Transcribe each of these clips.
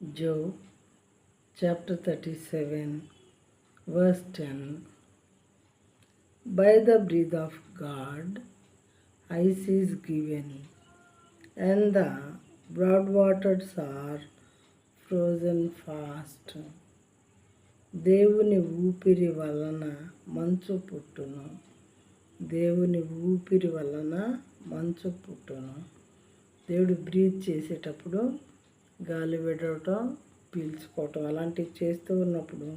Job chapter 37, verse 10. By the breath of God, ice is given, and the broad waters are frozen fast. దేవుని ఊపిరి వలన మంచు పుట్టును. దేవుని ఊపిరి వలన మంచు పుట్టును. దేవుడు బ్రీత్ చేసేటప్పుడు గాలి విడవటం, పీల్చుకోవటం అలాంటివి చేస్తూ ఉన్నప్పుడు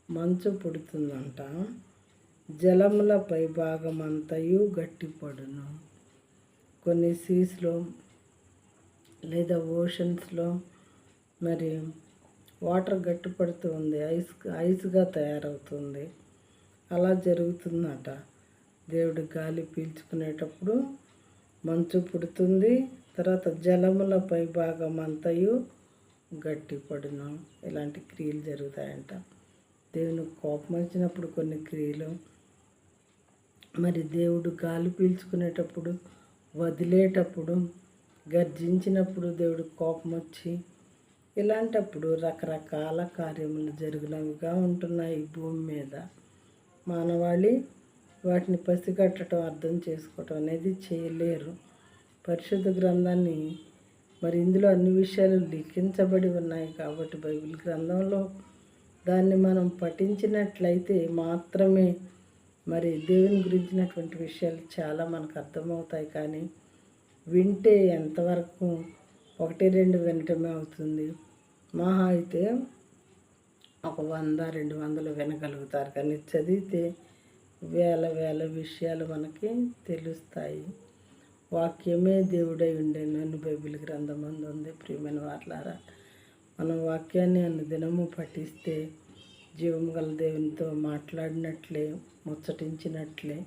మంచు పుడుతుందంట. జలముల పై భాగం అంతయు గట్టిపడును. కొన్ని సీస్లో లేదా ఓషన్స్లో మరి వాటర్ గట్టిపడుతూ ఉంది, ఐస్గా తయారవుతుంది. అలా జరుగుతుందట. దేవుడు గాలి పీల్చుకునేటప్పుడు మంచు పుడుతుంది, తర్వాత జలముల పై భాగం అంతయు గట్టిపడును. ఇలాంటి క్రియలు జరుగుతాయంట. దేవుని కోపం వచ్చినప్పుడు కొన్ని క్రియలు, మరి దేవుడు గాలి పీల్చుకునేటప్పుడు, వదిలేటప్పుడు, గర్జించినప్పుడు దేవుడు కోపం వచ్చి ఇలాంటప్పుడు రకరకాల కార్యములు జరిగినవిగా ఉంటున్నాయి ఈ భూమి మీద. మానవాళి వాటిని పసిగట్టడం, అర్థం చేసుకోవటం అనేది చేయలేరు. పరిశుద్ధ గ్రంథాన్ని మరి ఇందులో అన్ని విషయాలు లిఖించబడి ఉన్నాయి కాబట్టి బైబిల్ గ్రంథంలో దాన్ని మనం పఠించినట్లయితే మాత్రమే మరి దేవుని గురించినటువంటి విషయాలు చాలా మనకు అర్థమవుతాయి. కానీ వింటే ఎంతవరకు 1-2 వినటమే అవుతుంది. మహా అయితే ఒక 100-200 వినగలుగుతారు. కానీ చదివితే వేల విషయాలు మనకి తెలుస్తాయి. వాక్యమే దేవుడై ఉండేను అని బైబిల్ గ్రంథం ఉంది. ప్రియమైన వారలారా, మనం వాక్యాన్ని దినము పఠిస్తే జీవం గల దేవునితో మాట్లాడినట్లే, ముచ్చటించినట్లే